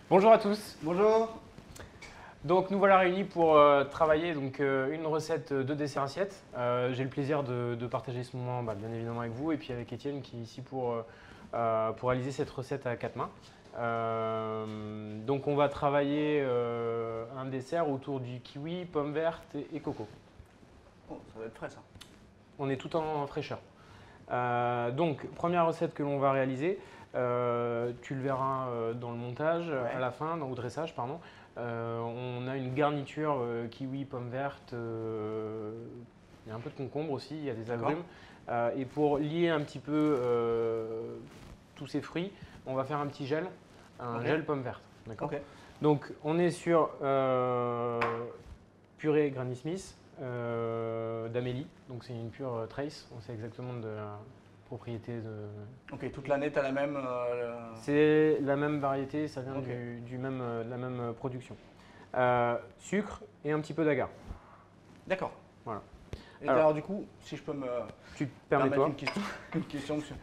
Bonjour à tous. Bonjour. Donc nous voilà réunis pour travailler une recette de dessert assiette. J'ai le plaisir de partager ce moment bien évidemment avec vous et puis avec Étienne qui est ici pour réaliser cette recette à quatre mains. Donc on va travailler un dessert autour du kiwi, pomme verte et coco. Oh, ça va être frais ça. On est tout en fraîcheur. Donc première recette que l'on va réaliser, tu le verras dans le montage à la fin, au dressage pardon. On a une garniture kiwi, pomme verte, il y a un peu de concombre aussi, il y a des agrumes. Et pour lier un petit peu tous ces fruits, on va faire un petit gel, gel pomme verte. Donc on est sur purée Granny Smith d'Amélie, donc c'est une pure trace, on sait exactement de la propriété de… Ok, toute l'année tu as la même… C'est la même variété, ça vient de la même production. Sucre et un petit peu d'agar. D'accord. Voilà. Et alors du coup, si je peux me tu te permets permettre une question, monsieur.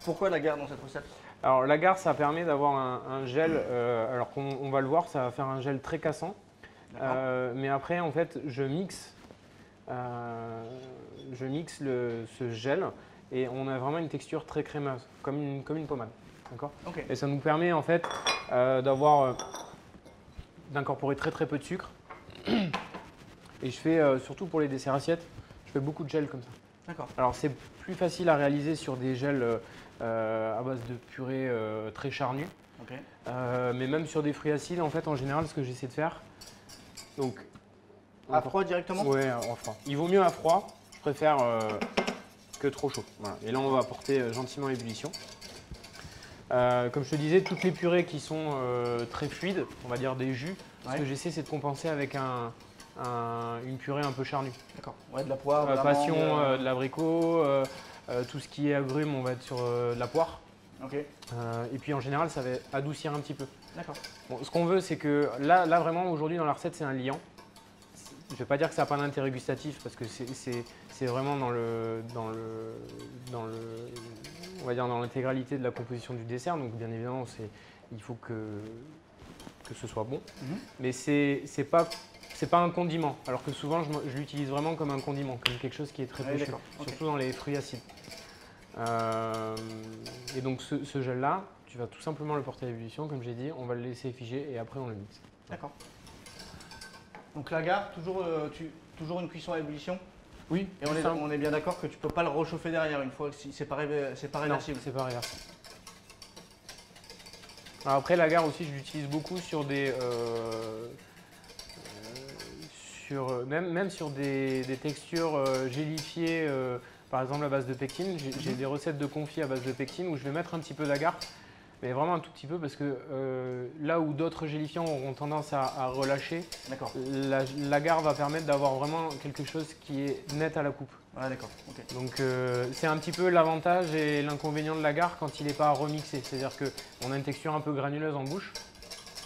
Pourquoi l'agar dans cette recette? Alors l'agar, ça permet d'avoir un gel, alors qu'on va le voir, ça va faire un gel très cassant. Mais après, en fait, je mixe ce gel et on a vraiment une texture très crémeuse, comme une pommade. Et ça nous permet en fait d'incorporer très peu de sucre. Et je fais, surtout pour les desserts assiettes, je fais beaucoup de gel comme ça. Alors c'est plus facile à réaliser sur des gels à base de purée très charnue. Mais même sur des fruits acides, en fait, en général, ce que j'essaie de faire… Donc, à froid directement? Oui, à froid. Il vaut mieux à froid, je préfère que trop chaud. Voilà. Et là, on va apporter gentiment l'ébullition. Comme je te disais, toutes les purées qui sont très fluides, on va dire des jus, ce que j'essaie, c'est de compenser avec une purée un peu charnue. D'accord. Ouais, de la poire, de la passion, mangue, de l'abricot, tout ce qui est agrumes, on va être sur de la poire. Et puis en général, ça va adoucir un petit peu. Bon, ce qu'on veut, c'est que là vraiment, aujourd'hui, dans la recette, c'est un liant. Je ne vais pas dire que ça n'a pas d'intérêt gustatif parce que c'est vraiment on va dire dans l'intégralité de la composition du dessert. Donc bien évidemment, il faut que ce soit bon. Mais c'est pas un condiment. Alors que souvent, je l'utilise vraiment comme un condiment, comme quelque chose qui est très péchu, surtout dans les fruits acides. Et donc ce gel-là, tu vas tout simplement le porter à l'ébullition, comme j'ai dit, on va le laisser figer et après on le mixe. D'accord. Donc l'agar, toujours une cuisson à ébullition? Oui. Et on est bien d'accord que tu ne peux pas le réchauffer derrière une fois que c'est pas réversible? Non, c'est pas réversible. Alors après l'agar aussi, je l'utilise beaucoup sur même sur des textures gélifiées. Par exemple à base de pectine, j'ai des recettes de confit à base de pectine où je vais mettre un petit peu d'agar, mais vraiment un tout petit peu parce que là où d'autres gélifiants auront tendance à relâcher, l'agar va permettre d'avoir vraiment quelque chose qui est net à la coupe. Donc c'est un petit peu l'avantage et l'inconvénient de l'agar quand il n'est pas remixé, c'est-à-dire qu'on a une texture un peu granuleuse en bouche,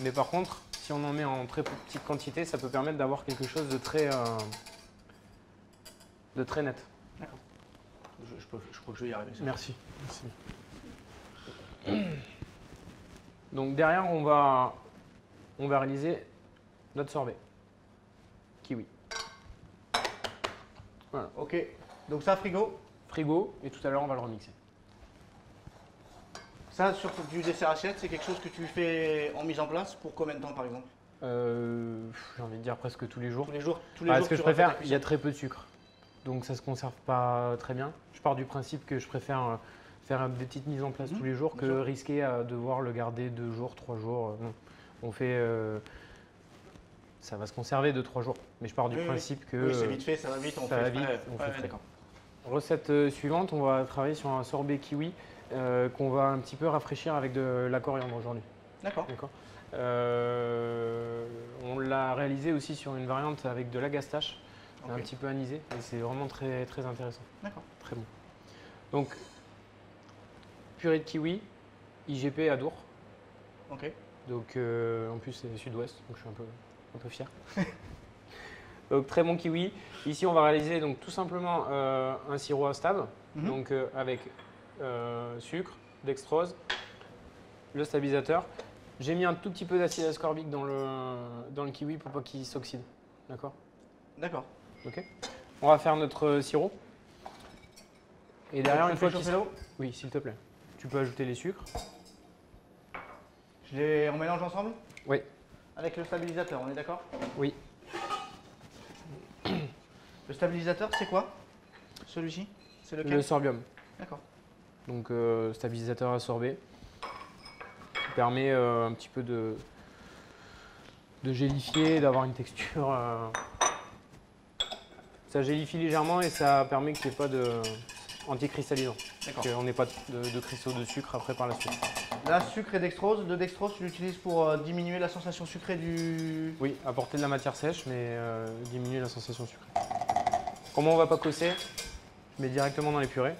mais par contre si on en met en très petite quantité, ça peut permettre d'avoir quelque chose de très net. Je crois que je vais y arriver. Merci. Donc derrière, on va réaliser notre sorbet. Kiwi. Voilà. Ok, donc ça, frigo? Frigo, et tout à l'heure, on va le remixer. Ça, sur du dessert assiette, c'est quelque chose que tu fais en mise en place pour combien de temps, par exemple? J'ai envie de dire presque tous les jours. Tous les jours, ce que je préfère, il y a très peu de sucre. Donc ça ne se conserve pas très bien. Je pars du principe que je préfère faire des petites mises en place tous les jours que risquer à devoir le garder 2 jours, 3 jours. Non. On fait… ça va se conserver 2-3 jours. Mais je pars du principe que… Oui, c'est vite fait, ça va vite, on fait frais. Recette suivante, on va travailler sur un sorbet kiwi qu'on va un petit peu rafraîchir avec de la coriandre aujourd'hui. D'accord. On l'a réalisé aussi sur une variante avec de l'agastache. Un petit peu anisé et c'est vraiment très intéressant. Très bon. Donc, purée de kiwi, IGP à Dour. Donc, en plus, c'est sud-ouest, donc je suis un peu fier. Donc, très bon kiwi. Ici, on va réaliser donc, tout simplement un sirop à stable, donc avec sucre, dextrose, le stabilisateur J'ai mis un tout petit peu d'acide ascorbique dans le kiwi pour pas qu'il s'oxyde. D'accord? D'accord. Ok. On va faire notre sirop. Et derrière, Tu une fais fois chauffer l'eau? Oui, s'il te plaît. Tu peux ajouter les sucres. On mélange ensemble? Oui. Avec le stabilisateur, on est d'accord? Oui. Le stabilisateur, c'est quoi? Celui-ci? C'est lequel? Le sorbium. D'accord. Donc stabilisateur à sorber. Qui permet un petit peu de gélifier, d'avoir une texture. Ça gélifie légèrement et ça permet qu'il n'y ait pas de anticristallisant. D'accord. Qu'on n'ait pas de cristaux de sucre après par la suite. Là, sucre et dextrose. Le dextrose, tu l'utilises pour diminuer la sensation sucrée du... Oui, apporter de la matière sèche, mais diminuer la sensation sucrée. Comment on va pas cosser? Je mets directement dans les purées.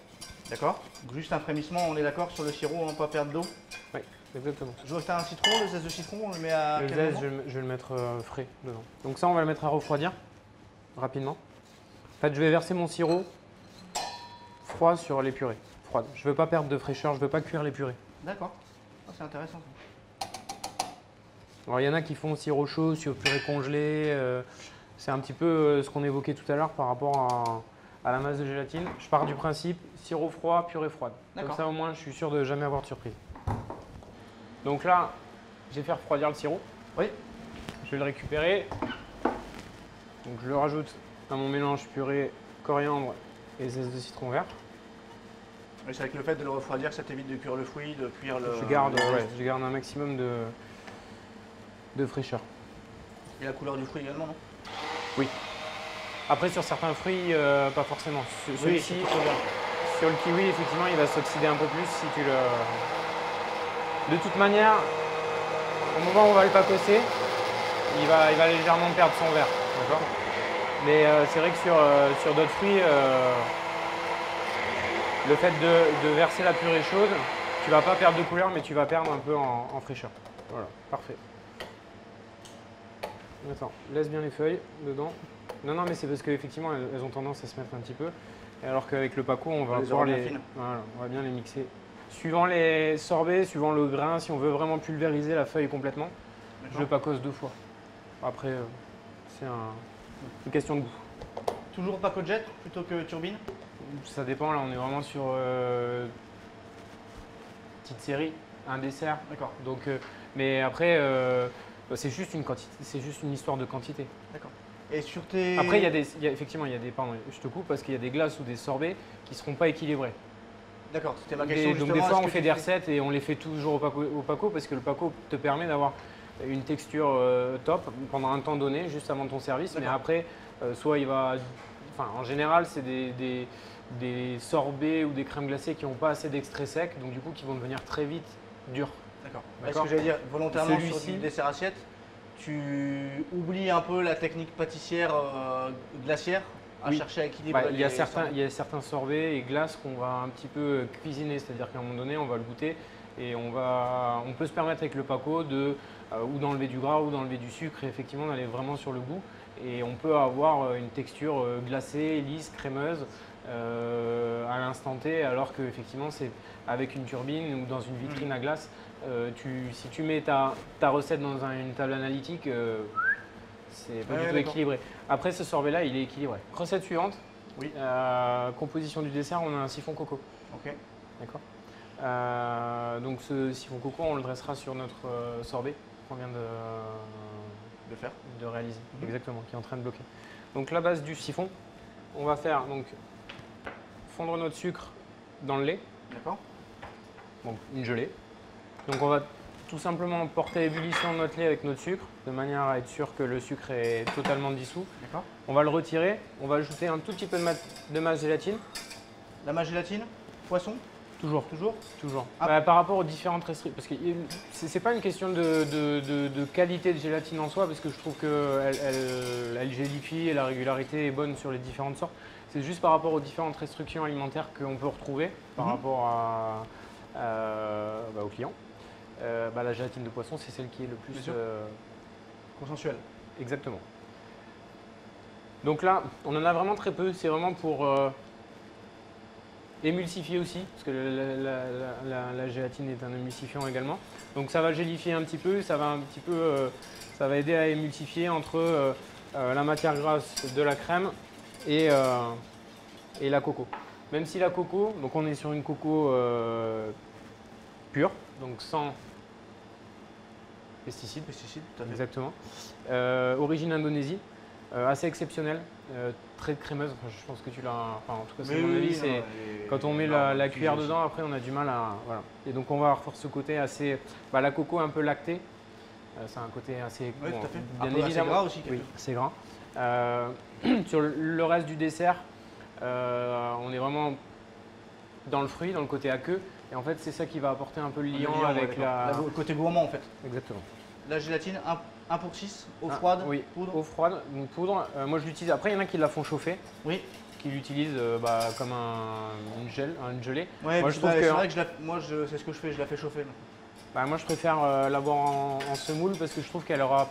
D'accord. Juste un frémissement, on est d'accord sur le sirop, on ne va pas perdre d'eau. Oui, exactement. Je vois que tu as un citron, le zeste de citron, on le met à Le quel zeste, moment? je vais le mettre frais dedans. Donc ça, on va le mettre à refroidir rapidement. En fait, je vais verser mon sirop froid sur les purées. Froide. Je ne veux pas perdre de fraîcheur, je ne veux pas cuire les purées. D'accord. Ah, c'est intéressant. Alors, il y en a qui font sirop chaud, sirop purée congelée. C'est un petit peu ce qu'on évoquait tout à l'heure par rapport à la masse de gélatine. Je pars du principe sirop froid, purée froide. Comme ça, au moins, je suis sûr de jamais avoir de surprise. Donc là, j'ai fait refroidir le sirop. Oui. Je vais le récupérer. Donc je le rajoute à mon mélange purée, coriandre et zeste de citron vert. Oui, c'est avec le fait de le refroidir que ça t'évite de cuire le fruit, de cuire le... Je garde un maximum de fraîcheur. Et la couleur du fruit également, non? Oui. Après, sur certains fruits, pas forcément. Celui-ci, Oui, sur le kiwi, effectivement, il va s'oxyder un peu plus si tu le... De toute manière, au moment où on va le pacosser, il va légèrement perdre son vert. D'accord? Mais c'est vrai que sur d'autres fruits, le fait de verser la purée chaude, tu vas pas perdre de couleur, mais tu vas perdre un peu en fraîcheur. Voilà, parfait. Attends, laisse bien les feuilles dedans. Non, mais c'est parce qu'effectivement, elles ont tendance à se mettre un petit peu. Et alors qu'avec le paco, on va pouvoir voilà, on va bien les mixer. Suivant les sorbets, suivant le grain, si on veut vraiment pulvériser la feuille complètement, je le pacose 2 fois. Après, c'est une question de goût. Toujours paco jet plutôt que turbine? Ça dépend, là on est vraiment sur petite série, un dessert. D'accord. Donc, mais après, c'est juste une quantité, c'est juste une histoire de quantité. D'accord. Et sur tes... Après, effectivement, il y a des, pardon, je te coupe parce qu'il y a des glaces ou des sorbets qui ne seront pas équilibrés. D'accord, c'était ma question justement. Donc des fois, on fait des recettes et on les fait toujours au paco parce que le paco te permet d'avoir une texture top pendant un temps donné, juste avant ton service. Mais après, soit il va... Enfin, en général, c'est des sorbets ou des crèmes glacées qui n'ont pas assez d'extrait sec, donc du coup, qui vont devenir très vite durs. D'accord. Est-ce que j'allais dire, volontairement sur du dessert assiette, tu oublies un peu la technique pâtissière glacière à chercher à équilibrer il y a certains sorbets et glaces qu'on va un petit peu cuisiner, c'est-à-dire qu'à un moment donné, on va le goûter et on peut se permettre avec le paco ou d'enlever du gras ou d'enlever du sucre et effectivement d'aller vraiment sur le goût. Et on peut avoir une texture glacée, lisse, crémeuse à l'instant T, alors qu'effectivement, c'est avec une turbine ou dans une vitrine à glace. Si tu mets ta recette dans une table analytique, c'est pas du tout équilibré. Après, ce sorbet-là, il est équilibré. Recette suivante. Oui. Composition du dessert, on a un siphon coco. Ok. D'accord. Donc ce siphon coco, on le dressera sur notre sorbet qu'on vient de réaliser. Exactement, qui est en train de bloquer. Donc la base du siphon, on va faire donc fondre notre sucre dans le lait. D'accord. Donc une gelée. Donc on va tout simplement porter à ébullition notre lait avec notre sucre, de manière à être sûr que le sucre est totalement dissous. D'accord. On va le retirer, on va ajouter un tout petit peu de masse gélatine. La masse gélatine, poisson? Toujours. Toujours? Toujours. Par rapport aux différentes restrictions, parce que c'est pas une question de qualité de gélatine en soi, parce que je trouve qu'elle gélifie et la régularité est bonne sur les différentes sortes. C'est juste par rapport aux différentes restrictions alimentaires qu'on peut retrouver par rapport aux clients. La gélatine de poisson, c'est celle qui est le plus consensuelle. Exactement. Donc là, on en a vraiment très peu. C'est vraiment pour émulsifier aussi, parce que la gélatine est un émulsifiant également. Donc ça va gélifier un petit peu, ça va aider à émulsifier entre la matière grasse de la crème et la coco. Même si la coco, donc on est sur une coco pure, donc sans pesticides. Pesticides, tout à fait. Exactement. Origine Indonésie, assez exceptionnelle, très crémeuse. Enfin, je pense que tu l'as. Enfin, en tout cas, c'est mon avis. C'est quand on met la cuillère dedans, après on a du mal à. Voilà. Et donc on va avoir ce côté assez. La coco un peu lactée. C'est un côté assez. Oui, tout à fait. Bien un peu évidemment. assez gras aussi. Oui, c'est gras. Sur le reste du dessert, on est vraiment dans le fruit, dans le côté aqueux. Et en fait, c'est ça qui va apporter un peu le liant avec le côté gourmand en fait. Exactement. La gélatine, 1 pour 6, eau froide, oui, poudre. Eau froide, donc poudre. Moi, je l'utilise. Après, il y en a qui la font chauffer. Oui. Qui l'utilisent comme un gelée. Ouais, moi, c'est vrai que c'est ce que je fais, je la fais chauffer. Moi, je préfère l'avoir en semoule parce que je trouve qu'elle aura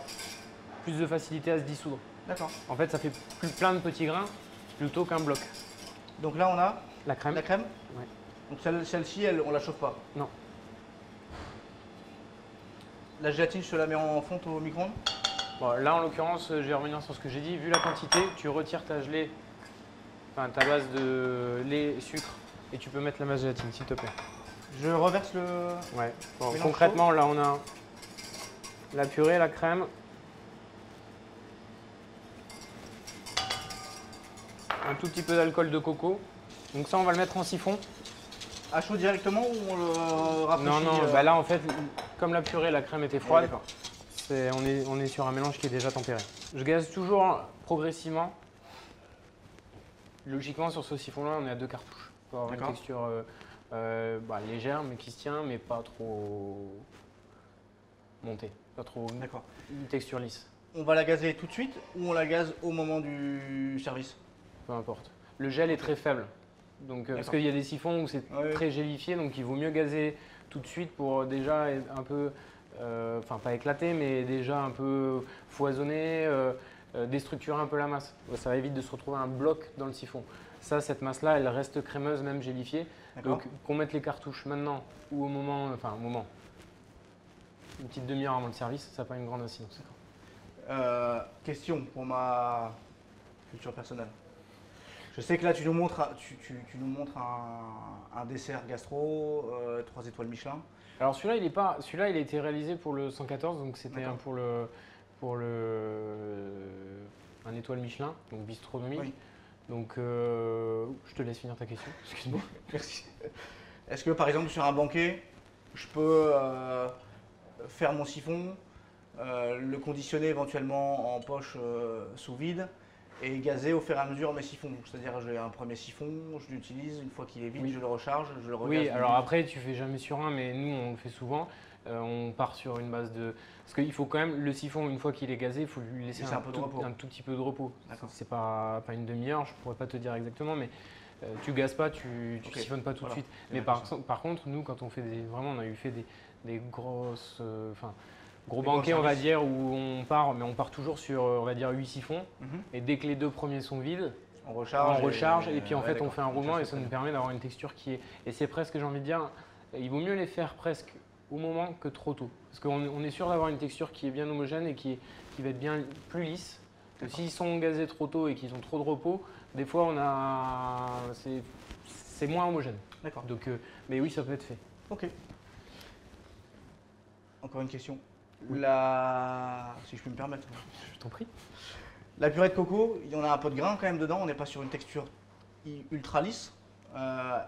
plus de facilité à se dissoudre. D'accord. En fait, ça fait plein de petits grains plutôt qu'un bloc. Donc là, on a la crème. La crème. Ouais. Donc celle-ci, on la chauffe pas. Non. La gélatine, je te la mets en fonte au micro-ondes. Bon, là, en l'occurrence, je vais revenir sur ce que j'ai dit. Vu la quantité, tu retires ta gelée, enfin ta base de lait, sucre, et tu peux mettre la masse gélatine, s'il te plaît. Je reverse le. Ouais. Bon, concrètement, là, on a la purée, la crème. Un tout petit peu d'alcool de coco. Donc ça, on va le mettre en siphon. À chaud directement ou on le rafraîchit? Non, là en fait, comme la purée, la crème était froide, on est sur un mélange qui est déjà tempéré. Je gaze toujours progressivement. Logiquement, sur ce siphon-là, on est à 2 cartouches. Pour avoir une texture légère, mais qui se tient, mais pas trop montée. Pas trop une texture lisse. On va la gazer tout de suite ou on la gaze au moment du service? Peu importe. Le gel est très faible. Donc, parce qu'il y a des siphons où c'est très gélifié, donc il vaut mieux gazer tout de suite pour déjà un peu, pas éclater, mais déjà un peu foisonner, déstructurer un peu la masse. Ça va éviter de se retrouver un bloc dans le siphon. Ça, cette masse-là, elle reste crémeuse, même gélifiée. Donc qu'on mette les cartouches maintenant ou au moment, une petite demi-heure avant le service, ça n'a pas une grande incidence. Question pour ma culture personnelle. Je sais que là, tu nous montres un dessert gastro, 3 étoiles Michelin. Alors celui-là, il a été réalisé pour le 114, donc c'était pour un étoile Michelin, donc bistronomie. Oui. Donc je te laisse finir ta question, excuse-moi. Merci. Est-ce que par exemple sur un banquet, je peux faire mon siphon, le conditionner éventuellement en poche sous vide et gazer au fur et à mesure mes siphons? C'est-à-dire j'ai un premier siphon, je l'utilise, une fois qu'il est vide, je le recharge, je le regaze. Oui, alors après tu fais jamais sur un, mais nous on le fait souvent. On part sur une base de… Parce qu'il faut quand même, le siphon, une fois qu'il est gazé, il faut lui laisser un tout petit peu de repos. C'est pas une demi-heure, je pourrais pas te dire exactement, mais tu gazes pas, tu siphonnes pas tout de suite. Mais par contre, nous quand on fait on a fait des grosses… gros banquets, on va dire, où on part toujours sur, on va dire, 8 siphons. Et dès que les 2 premiers sont vides, on recharge et puis en fait, on fait un roulement et ça nous permet d'avoir une texture qui est… Et c'est presque, j'ai envie de dire, il vaut mieux les faire presque au moment que trop tôt. Parce qu'on est sûr d'avoir une texture qui est bien homogène et qui va être bien plus lisse. S'ils sont gazés trop tôt et qu'ils ont trop de repos, des fois, c'est moins homogène. D'accord. Donc, mais oui, ça peut être fait. Ok. Encore une question. Si je peux me permettre. Je t'en prie. La purée de coco, il y en a un peu de grain quand même dedans, on n'est pas sur une texture ultra lisse.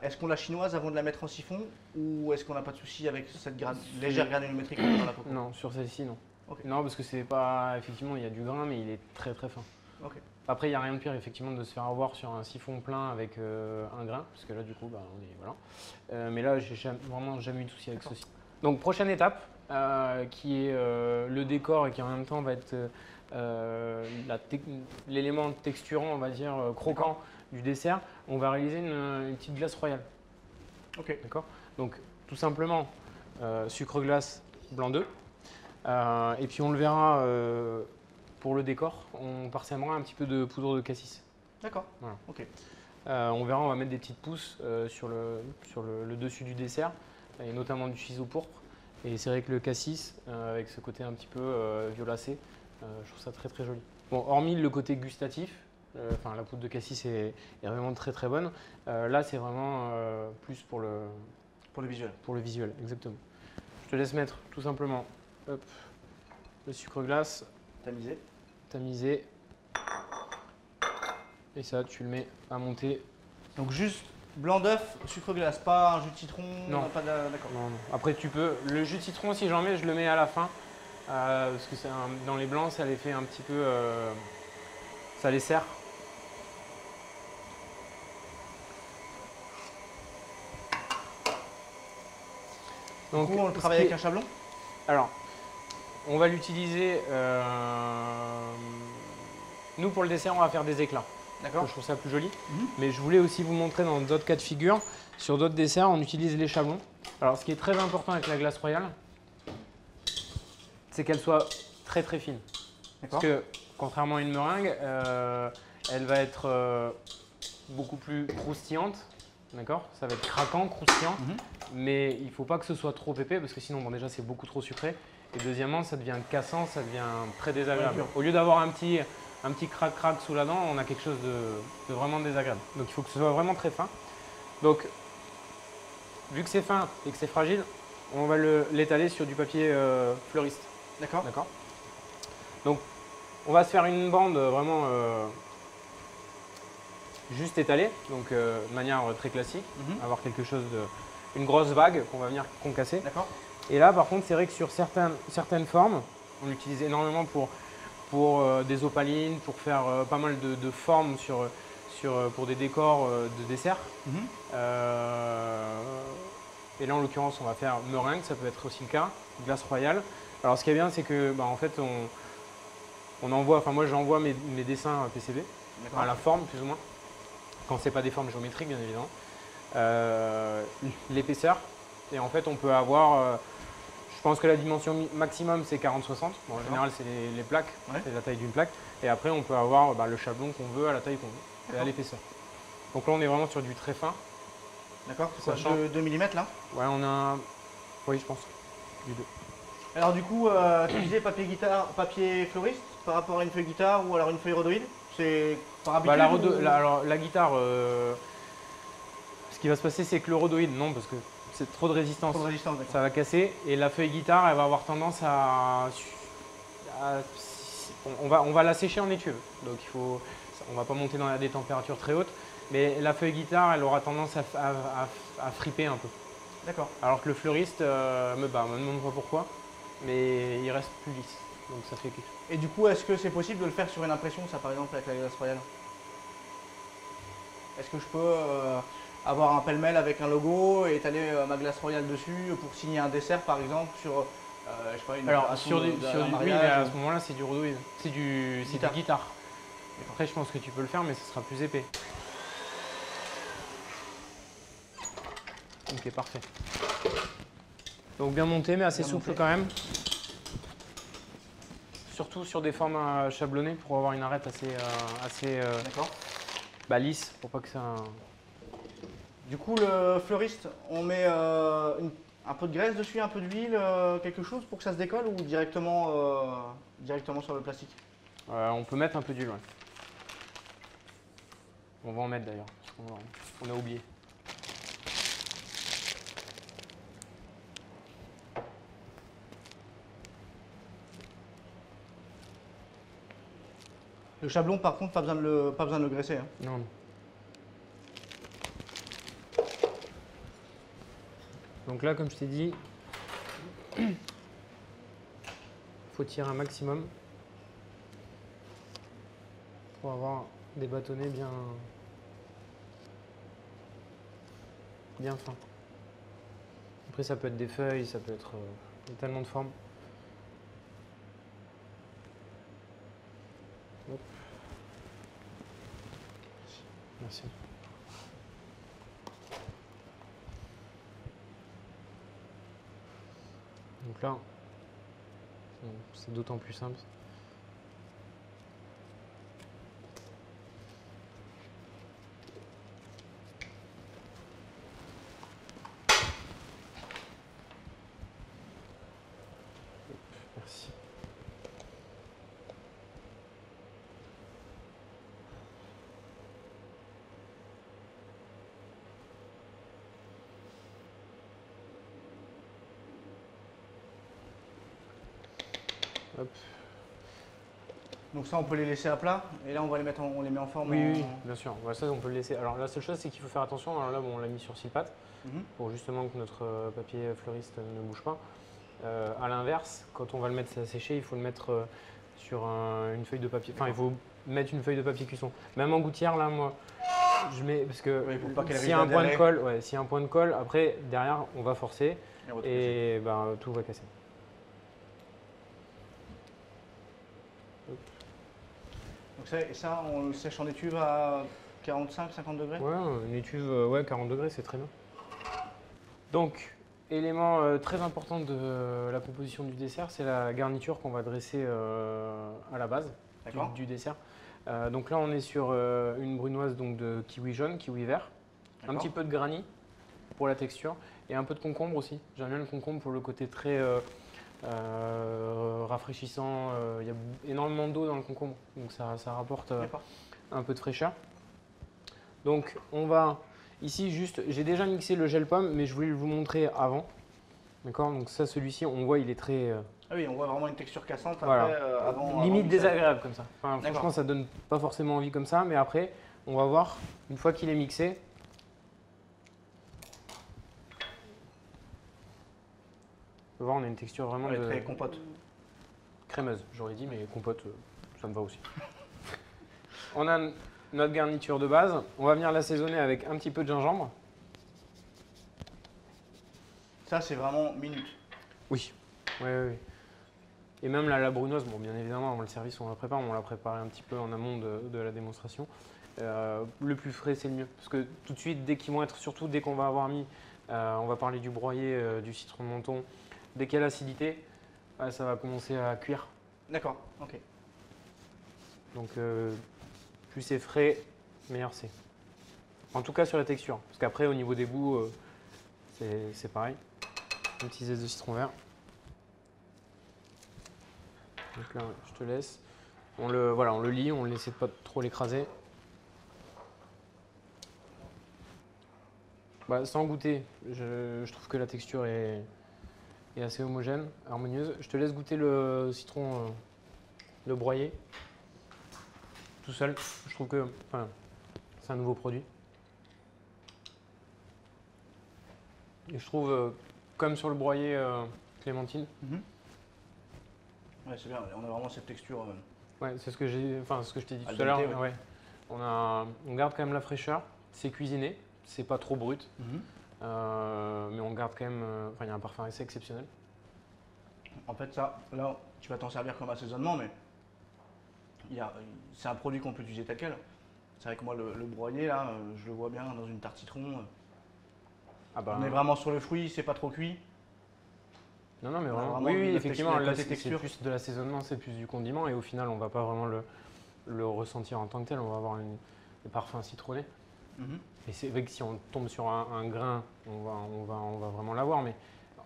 Est-ce qu'on la chinoise avant de la mettre en siphon ou est-ce qu'on n'a pas de souci avec cette légère granulométrie qu'on a dans la coco? Non, sur celle-ci, non. Okay. Non, parce que c'est pas… Effectivement, il y a du grain, mais il est très très fin. Okay. Après, il n'y a rien de pire, effectivement, de se faire avoir sur un siphon plein avec un grain, parce que là, du coup, on est… Voilà. Mais là, j'ai vraiment jamais eu de souci avec ceci. Donc, prochaine étape, qui est le décor et qui en même temps va être l'élément texturant, on va dire, croquant du dessert. On va réaliser une petite glace royale. Ok. D'accord. Donc, tout simplement, sucre glace blanc d'œuf. Et puis, on le verra pour le décor, on parsemera un petit peu de poudre de cassis. D'accord. Voilà. Ok. On verra, on va mettre des petites pousses sur le dessus du dessert, et notamment du ciseau pourpre. Et c'est vrai que le cassis, avec ce côté un petit peu violacé, je trouve ça très très joli. Bon, hormis le côté gustatif, enfin la poudre de cassis est vraiment très très bonne. Là, c'est vraiment plus pour Pour le visuel. pour le visuel, exactement. Je te laisse mettre tout simplement hop, le sucre glace Tamisé. tamisé. Et ça, tu le mets à monter. Donc juste blanc d'œuf, sucre glace, pas un jus de citron, Non. pas d'accord. Non, non. Après, tu peux. Le jus de citron, si j'en mets, je le mets à la fin. Parce que dans les blancs, ça les fait un petit peu. Ça les sert. Donc, du coup, on le travaille avec un chablon? Alors, on va l'utiliser. Nous, pour le dessert, on va faire des éclats. D'accord. Je trouve ça plus joli. Mais je voulais aussi vous montrer dans d'autres cas de figure. Sur d'autres desserts, on utilise les chablons. Alors, ce qui est très important avec la glace royale, c'est qu'elle soit très très fine. Parce que, contrairement à une meringue, elle va être beaucoup plus croustillante. D'accord? Ça va être craquant, croustillant. Mais il ne faut pas que ce soit trop épais parce que sinon, bon, déjà, c'est beaucoup trop sucré. Et deuxièmement, ça devient cassant, ça devient très désagréable. Au lieu d'avoir un petit crac-crac sous la dent, on a quelque chose de vraiment désagréable. Donc il faut que ce soit vraiment très fin. Donc, vu que c'est fin et que c'est fragile, on va l'étaler sur du papier fleuriste. D'accord. D'accord. Donc, on va se faire une bande vraiment juste étalée, donc de manière très classique, avoir quelque chose une grosse vague qu'on va venir concasser. D'accord. Et là, par contre, c'est vrai que sur certaines formes, on l'utilise énormément pour des opalines, pour faire pas mal de formes pour des décors de dessert. Et là, en l'occurrence, on va faire meringue, ça peut être aussi le cas, glace royale. Alors, ce qui est bien, c'est que, en fait, on envoie, enfin moi, j'envoie mes dessins PCB, à la forme plus ou moins, quand c'est pas des formes géométriques, bien évidemment. L'épaisseur, et en fait, on peut avoir. Je pense que la dimension maximum c'est 40-60. Bon, en général, c'est les plaques, c'est la taille d'une plaque. Et après, on peut avoir le chablon qu'on veut à la taille qu'on veut et à l'épaisseur. Donc là, on est vraiment sur du très fin. D'accord. C'est quoi, 2 mm là? Ouais, on a. Oui, je pense. Du 2. Alors, du coup, tu disais papier fleuriste par rapport à une feuille guitare ou alors une feuille rhodoïde? C'est par habitude alors, la guitare, ce qui va se passer, c'est que le rhodoïde, non, parce que c'est trop de résistance. Trop de résistance, d'accord. Ça va casser et la feuille guitare, elle va avoir tendance on va la sécher en étuve. Donc on va pas monter dans des températures très hautes, mais la feuille guitare, elle aura tendance à friper un peu. D'accord. Alors que le fleuriste, me demande pas pourquoi, mais il reste plus lisse. Donc ça fait quelque chose. Et du coup, est-ce que c'est possible de le faire sur une impression, ça par exemple avec la glace royale? Est-ce que je peux avoir un pêle-mêle avec un logo et étaler ma glace royale dessus pour signer un dessert par exemple sur je sais pas, une Alors opération oui, mais à ce moment-là, c'est du rhodoïde, c'est du guitare. Après, je pense que tu peux le faire, mais ce sera plus épais. Ok, parfait. Donc bien monté, mais assez souple quand même. Surtout sur des formes chablonnées pour avoir une arête assez lisse, pour pas que ça. Du coup, le fleuriste, on met un peu de graisse dessus, un peu d'huile, quelque chose pour que ça se décolle ou directement sur le plastique? On peut mettre un peu d'huile, ouais. On va en mettre d'ailleurs, parce qu'on a oublié. Le chablon, par contre, pas besoin de le graisser. Hein. Non, non. Donc là, comme je t'ai dit, il faut tirer un maximum pour avoir des bâtonnets bien fins. Après, ça peut être des feuilles, ça peut être tellement de formes. Hop. Merci. Donc là, c'est d'autant plus simple. Hop. Donc ça, on peut les laisser à plat. Et là, on va les mettre, on les met en forme. Oui, oui, bien sûr. Bah, ça, on peut le laisser. Alors la seule chose, c'est qu'il faut faire attention. Alors là, bon, on l'a mis sur silpate pour justement que notre papier fleuriste ne bouge pas. À l'inverse, quand on va le mettre à sécher, il faut le mettre sur une feuille de papier. Enfin, il faut mettre une feuille de papier cuisson. Même en gouttière, là, moi, je mets parce que Oui, pour pas qu'elle s'il y a un risque point de d'adhérer. colle, ouais, s'il y a un point de colle, après derrière, on va forcer Et on va tout et bah, tout va casser. Donc ça, et ça, on le sèche en étuve à 45-50 degrés. Ouais, une étuve, ouais, 40 degrés, c'est très bien. Donc, élément très important de la composition du dessert, c'est la garniture qu'on va dresser à la base du dessert. Donc là, on est sur une brunoise donc, de kiwi jaune, kiwi vert, un petit peu de granit pour la texture et un peu de concombre aussi. J'aime bien le concombre pour le côté très rafraîchissant. Il y a énormément d'eau dans le concombre, donc ça rapporte un peu de fraîcheur. Donc on va ici juste, j'ai déjà mixé le gel pomme, mais je voulais vous montrer avant. D'accord, donc ça, celui-ci, on voit, il est très Ah oui, on voit vraiment une texture cassante voilà. après, avant. Limite avant désagréable comme ça. Enfin, franchement, ça donne pas forcément envie comme ça, mais après, on va voir une fois qu'il est mixé. On va voir, on a une texture vraiment très compote. Crémeuse, j'aurais dit, mais compote, ça me va aussi. On a notre garniture de base. On va venir l'assaisonner avec un petit peu de gingembre. Ça, c'est vraiment minute. Oui. Oui, oui, oui. Et même la brunoise, bon, bien évidemment, avant le service, on la prépare. On l'a préparé un petit peu en amont de la démonstration. Le plus frais, c'est le mieux. Parce que tout de suite, dès qu'ils vont être, surtout dès qu'on va avoir mis, on va parler du broyé, du citron de menton, dès qu'il y a l'acidité, ça va commencer à cuire. D'accord, ok. Donc, plus c'est frais, meilleur c'est. En tout cas sur la texture. Parce qu'après, au niveau des goûts, c'est pareil. Un petit zeste de citron vert. Donc là, je te laisse. On le lie, on essaie de pas trop l'écraser. Bah, sans goûter, je trouve que la texture est assez homogène, harmonieuse. Je te laisse goûter le citron, le broyé. Tout seul, je trouve que c'est un nouveau produit. Et je trouve, comme sur le broyé clémentine, Ouais, c'est bien, on a vraiment cette texture. ouais, c'est ce que ce que je t'ai dit Al tout à l'heure. dente, ouais. Ouais. On garde quand même la fraîcheur, c'est cuisiné, c'est pas trop brut, mais on garde quand même, il y a un parfum assez exceptionnel. En fait, ça, là, tu vas t'en servir comme assaisonnement, mais c'est un produit qu'on peut utiliser tel quel. C'est vrai que moi, le broyé, là, je le vois bien dans une tarte citron. Ah bah, On est vraiment sur le fruit, c'est pas trop cuit. non, non, mais on a vraiment. vraiment Oui, de oui, la effectivement, texture, là, côté c'est texture. plus de l'assaisonnement, c'est plus du condiment, et au final, on va pas vraiment le ressentir en tant que tel, on va avoir des parfums citronnés. Et c'est vrai que si on tombe sur un grain, on va vraiment l'avoir, mais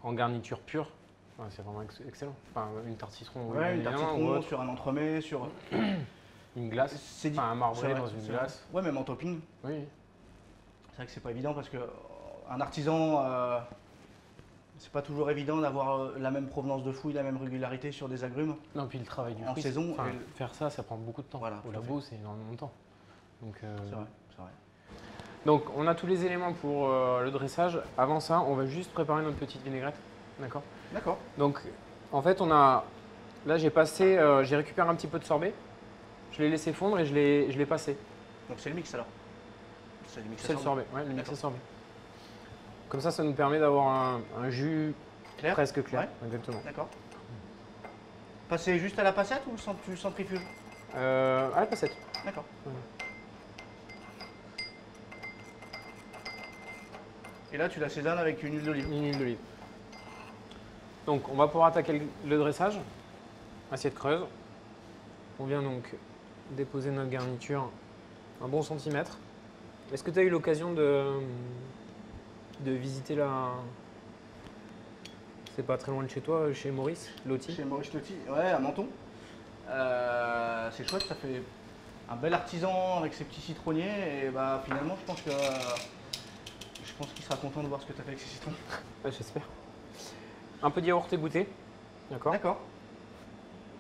en garniture pure, c'est vraiment excellent. Enfin, une tarte citron, oui, Ouais, une tarte évidemment, ou citron autre. sur un entremets, sur. Une glace, C'est enfin un marbré c'est vrai, dans une c'est vrai. glace. Ouais, même en topping. Oui, C'est vrai que c'est pas évident parce que un artisan, c'est pas toujours évident d'avoir la même provenance de fouille, la même régularité sur des agrumes. non, puis le travail du En fruit, saison, enfin, et faire ça prend beaucoup de temps. Voilà, Au tout à labo, c'est énormément de temps. Donc, C'est vrai, c'est vrai. donc, on a tous les éléments pour le dressage. Avant ça, on va juste préparer notre petite vinaigrette. D'accord. D'accord. Donc, en fait, là, j'ai récupéré un petit peu de sorbet. Je l'ai laissé fondre et je l'ai passé. Donc c'est le mix alors. C'est le mix à C'est le sorbet. sorbet, ouais, le mix à D'accord. sorbet. Comme ça nous permet d'avoir un jus Clair. presque clair. Ouais. Exactement. D'accord. Passer juste à la passette ou tu centrifuges? À la passette. D'accord. Ouais. Et là, tu l'assaisonnes avec une huile d'olive. Une huile d'olive. Donc, on va pouvoir attaquer le dressage. Assiette creuse. On vient donc déposer notre garniture un bon centimètre. Est-ce que tu as eu l'occasion de visiter C'est pas très loin de chez toi, chez Maurice Lotti? Chez Maurice Lotti, ouais, à Menton. C'est chouette, ça fait un bel artisan avec ses petits citronniers. Et bah finalement, je pense qu'il sera content de voir ce que tu as fait avec ses citrons. Ouais, j'espère. Un peu de yaourt égoutté. D'accord. D'accord.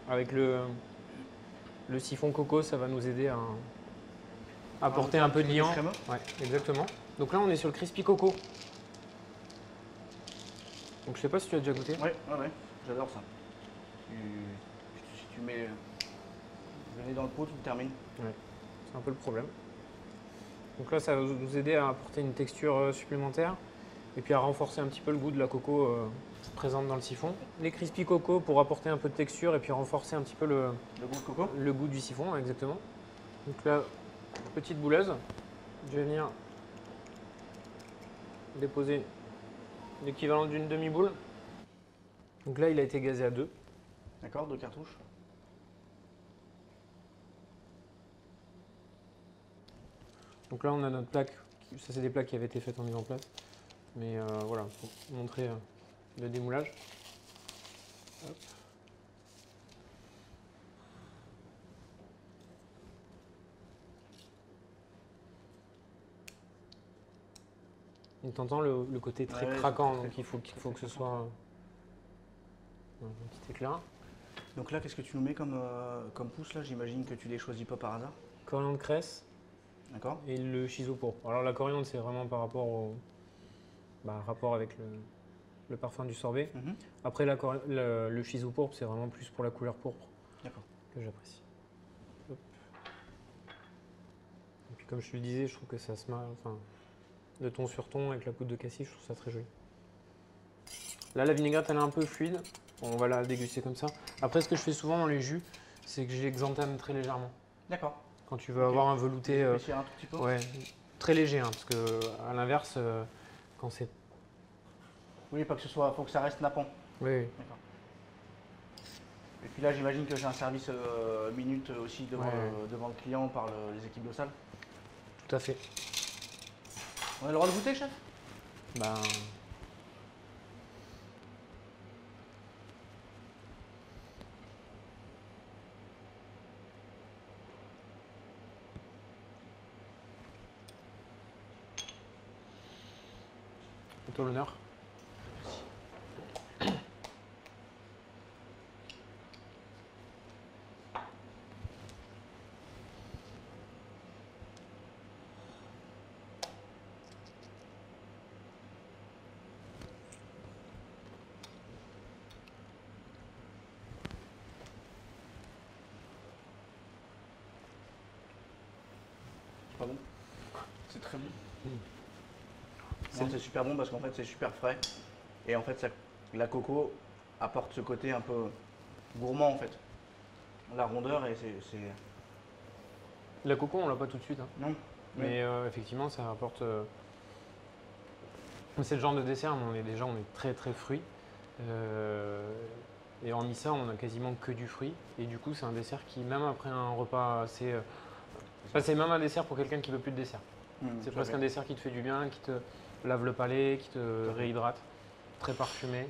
avec le siphon coco, ça va nous aider à apporter un peu de liant. Ouais, exactement. Donc là, on est sur le crispy coco. Donc je sais pas si tu as déjà goûté. Ouais, j'adore ça. Si tu mets le nez dans le pot, tu le termines. Ouais, c'est un peu le problème. Donc là, ça va nous aider à apporter une texture supplémentaire et puis à renforcer un petit peu le goût de la coco présente dans le siphon. Les crispy coco pour apporter un peu de texture et puis renforcer un petit peu le goût de coco. Le goût du siphon, exactement. Donc là, petite bouleuse. Je vais venir déposer l'équivalent d'une demi-boule. Donc là, il a été gazé à 2. D'accord, 2 cartouches. Donc là, on a notre plaque. Ça, c'est des plaques qui avaient été faites en mise en place. Mais voilà, pour montrer le démoulage. Hop. Tu entends le côté très craquant, donc il faut que ce soit un petit éclat. Donc là, qu'est-ce que tu nous mets comme pousse là? J'imagine que tu les choisis pas par hasard. Coriandre cresse. D'accord. Et le shiso pourpre. Alors la coriandre, c'est vraiment par rapport au rapport avec le parfum du sorbet. Après, le shiso pourpre, c'est vraiment plus pour la couleur pourpre que j'apprécie. Et puis comme je te le disais, je trouve que ça se marie, enfin, de ton sur ton avec la poudre de cassis, je trouve ça très joli. Là, la vinaigrette, elle est un peu fluide. On va la déguster comme ça. Après, ce que je fais souvent dans les jus, c'est que j'exantame très légèrement. D'accord. Quand tu veux avoir un velouté, un tout petit peu. Ouais, très léger, hein, parce que à l'inverse, quand c'est. Oui, pas que ce soit, faut que ça reste nappant. Oui. D'accord. Et puis là, j'imagine que j'ai un service minute aussi devant le client par les équipes de salle. Tout à fait. On a le droit de goûter, chef? Ben. Plutôt l'honneur. C'est pas bon? C'est très bon. C'est super bon parce qu'en fait c'est super frais et en fait la coco apporte ce côté un peu gourmand en fait. La rondeur et c'est... La coco, on l'a pas tout de suite. Hein. Non. Mais effectivement, ça apporte. C'est le genre de dessert, mais on est très très fruits. Et hormis ça, on a quasiment que du fruit. Et du coup, c'est un dessert qui, même après un repas assez. C'est même un dessert pour quelqu'un qui veut plus de dessert. C'est presque un dessert qui te fait du bien, qui te lave le palais, qui te réhydrate. Très parfumé.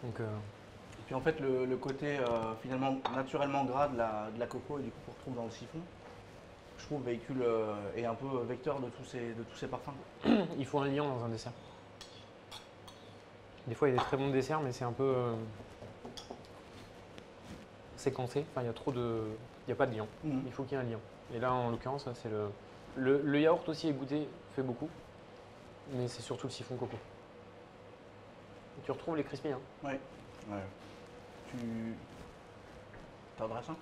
Donc, Et puis en fait, le côté finalement naturellement gras de la coco et du coup qu'on retrouve dans le siphon, je trouve véhicule est un peu vecteur de tous ces parfums. Il faut un liant dans un dessert. Des fois, il y a des très bons desserts, mais c'est un peu séquencé. Enfin, il y a trop de. Il n'y a pas de liant. Il faut qu'il y ait un liant. Et là, en l'occurrence, c'est le yaourt aussi égoutter fait beaucoup, mais c'est surtout le siphon coco. Tu retrouves les crispies, hein? Ouais. Tu t'adresses un?